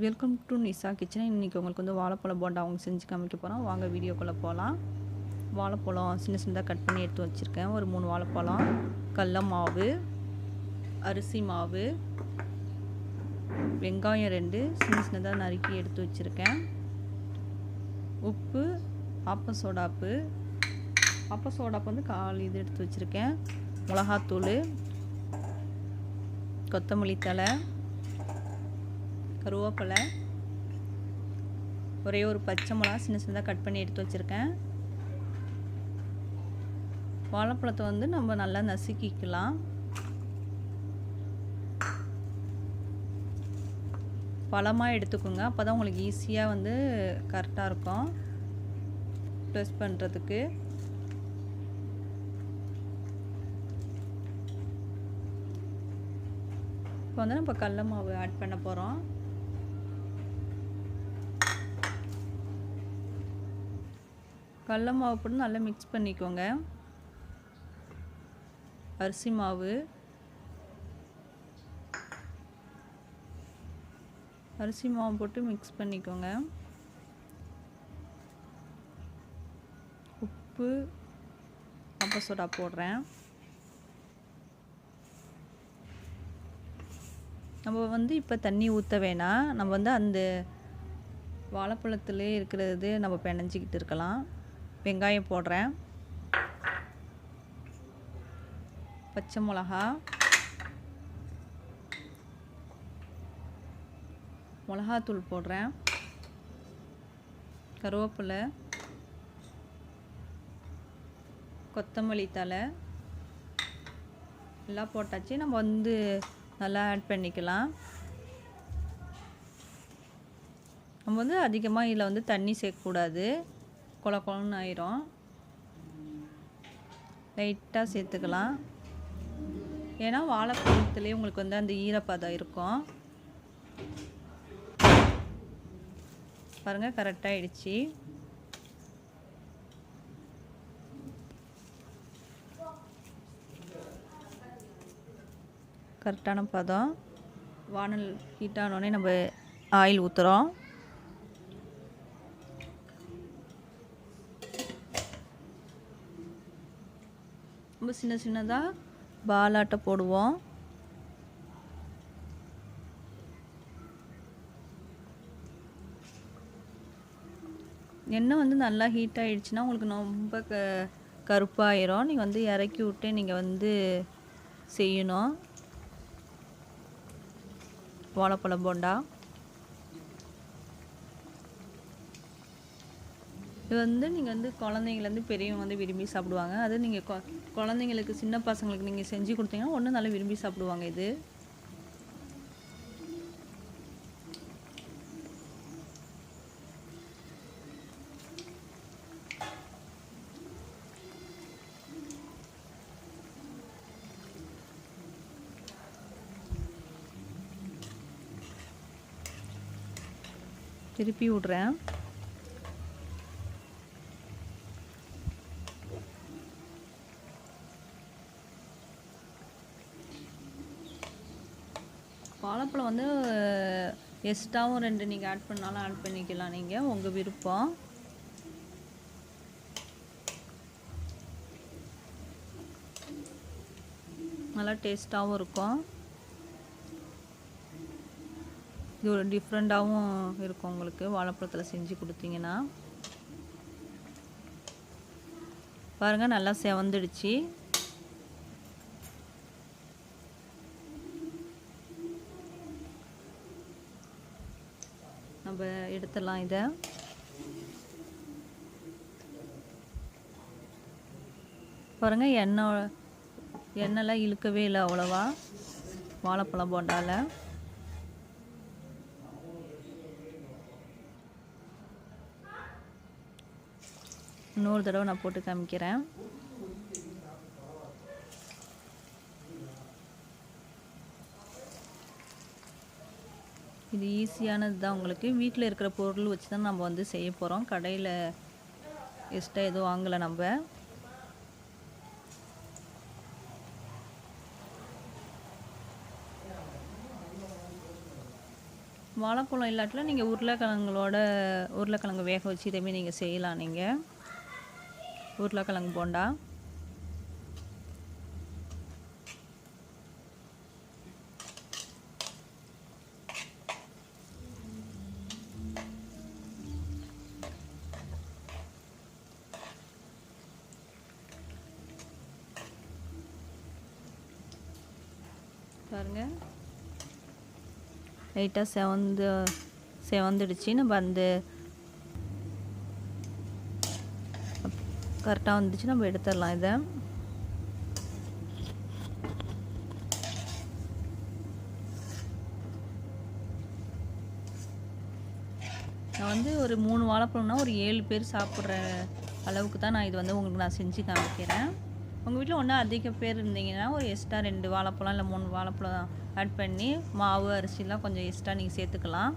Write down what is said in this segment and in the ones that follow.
Welcome to Nisha kitchen. இன்றைக்கி உங்களுக்கு வந்து வாழைப்பழம் போண்டா அவங்க செஞ்சு காமிக்க போகிறோம். வாங்க வீடியோக்குள்ளே போகலாம். வாழைப்பழம் சின்ன சின்னதாக கட் பண்ணி எடுத்து வச்சுருக்கேன். ஒரு 3 வாழைப்பழம், கடல மாவு, அரிசி மாவு, வெங்காயம் 2 சின்ன சின்னதாக நறுக்கி எடுத்து வச்சுருக்கேன். உப்பு, ஆப்ப சோடாப்பு வந்து 1/4 இது எடுத்து வச்சுருக்கேன். மிளகாத்தூள், கொத்தமல்லி தழை, கருவேப்பிலை, ஒரே ஒரு பச்சை மிளகா சின்ன சின்னதாக கட் பண்ணி எடுத்து வச்சுருக்கேன். வாழைப்பழத்தை வந்து நம்ம நல்லா நசுக்கிக்கலாம். பழமாக எடுத்துக்கோங்க, அப்போ தான் உங்களுக்கு ஈஸியாக வந்து கரெக்டாக இருக்கும் ப்ரெஸ் பண்ணுறதுக்கு. இப்போ வந்து நம்ம கடல மாவு ஆட் பண்ண போகிறோம். கடல மாவு போட்டு நல்லா மிக்ஸ் பண்ணிக்கோங்க. அரிசி மாவு, போட்டு மிக்ஸ் பண்ணிக்கோங்க. உப்பு, ஆப்ப சோடா போடுறேன். நம்ம வந்து இப்போ தண்ணி ஊற்ற வேணாம். நம்ம வந்து அந்த வாழைப்பழத்துலேயே இருக்கிறது நம்ம பிணைஞ்சிக்கிட்டு இருக்கலாம். வெங்காயம் போடுறேன், பச்சை மிளகா, மிளகாத்தூள் போடுறேன், கருவேப்பிலை, கொத்தமல்லி தழை எல்லாம் போட்டாச்சு. நம்ம வந்து நல்லா ஆட் பண்ணிக்கலாம். நம்ம வந்து அதிகமாக இதில் வந்து தண்ணி சேர்க்கக்கூடாது, கொல கொலன்னு ஆயிரும். லைட்டாக சேர்த்துக்கலாம். ஏன்னா வாழைப்பழத்துலேயே உங்களுக்கு வந்து அந்த ஈரப்பதம் இருக்கும். பாருங்கள், கரெக்டாக ஆயிடுச்சு. கரெக்டான பதம். வானல் ஹீட் ஆனோடனே நம்ம ஆயில் ஊற்றுறோம். ரொம்ப சின்ன சின்னதாக பாலாட்டை போடுவோம். எண்ணெய் வந்து நல்லா ஹீட் ஆகிடுச்சுன்னா உங்களுக்கு ரொம்ப கருப்பாயிரும். நீங்கள் வந்து இறக்கி விட்டு நீங்கள் வந்து செய்யணும் வாழைப்பழம் போண்டா. இது வந்து நீங்கள் வந்து குழந்தைங்கலேருந்து பெரியவங்க வந்து விரும்பி சாப்பிடுவாங்க. அது நீங்கள் குழந்தைங்களுக்கு, சின்ன பசங்களுக்கு நீங்கள் செஞ்சு கொடுத்தீங்கன்னா ஒன்றும் நல்லா விரும்பி சாப்பிடுவாங்க. இது திருப்பி விட்றேன். வாழைப்பழம் வந்து எக்ஸ்ட்ராவும் 2 நீங்கள் ஆட் பண்ணாலும் ஆட் பண்ணிக்கலாம். நீங்கள் உங்கள் விருப்பம். நல்லா டேஸ்ட்டாகவும் இருக்கும். இது ஒரு டிஃப்ரெண்ட்டாகவும் இருக்கும் உங்களுக்கு வாழைப்பழத்தில் செஞ்சு கொடுத்தீங்கன்னா. பாருங்கள், நல்லா செவந்துடுச்சு. நம்ம எடுத்துடலாம் இதை. பாருங்கள், எண்ணெய்லாம் இழுக்கவே இல்லை அவ்வளோவா வாழைப்பழம் போண்டால. இன்னொரு தடவை நான் போட்டு காமிக்கிறேன். இது ஈஸியானது தான். உங்களுக்கு வீட்டில் இருக்கிற பொருள் வச்சு தான் நம்ம வந்து செய்ய போகிறோம். கடையில் எக்ஸ்ட்ரா எதுவும் வாங்கலை நம்ம. வாழைப்பழம் இல்லாட்டில் நீங்கள் உருளைக்கிழங்கு வேக வச்சு இதேமாரி நீங்கள் செய்யலாம். நீங்கள் உருளைக்கிழங்கு போண்டா பாருங்கள், லைட்டாக செவந்துடுச்சு. நம்ம அந்த கரெக்டாக வந்துடுச்சு, நம்ம எடுத்துடலாம். இதை நான் வந்து ஒரு 3 வாழைப்பழம்னா ஒரு 7 பேர் சாப்பிட்ற அளவுக்கு தான் நான் இது வந்து உங்களுக்கு நான் செஞ்சு காமிக்கிறேன். உங்கள் வீட்டில் ஒன்றும் அதிக பேர் இருந்தீங்கன்னா ஒரு எக்ஸ்ட்ரா 2 வாழைப்பழம் இல்லை 3 வாழைப்பழம் ஆட் பண்ணி மாவு அரிசிலாம் கொஞ்சம் எக்ஸ்ட்ரா நீங்கள் சேர்த்துக்கலாம்.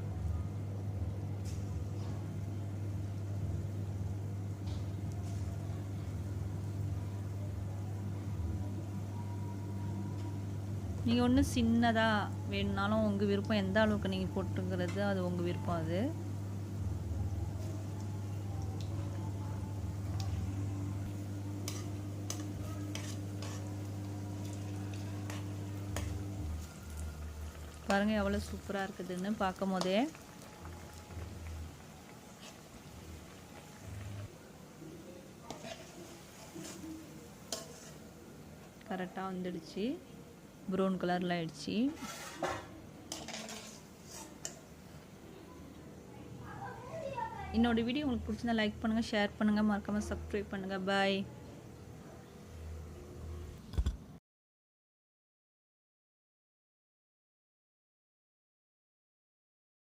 நீங்கள் ஒன்று சின்னதாக வேணுனாலும் உங்கள் விருப்பம், எந்த அளவுக்கு நீங்கள் போட்டுக்கிறது அது உங்கள் விருப்பம். அது பாருங்கள் எவ்வளோ சூப்பராக இருக்குதுன்னு பார்க்கும் போதே. கரெக்டாக வந்துடுச்சு, ப்ரௌன் கலரில் ஆயிடுச்சு. என்னோடய வீடியோ உங்களுக்கு பிடிச்சிருந்தா லைக் பண்ணுங்கள், ஷேர் பண்ணுங்கள், மறக்காமல் சப்ஸ்கிரைப் பண்ணுங்கள். பாய்.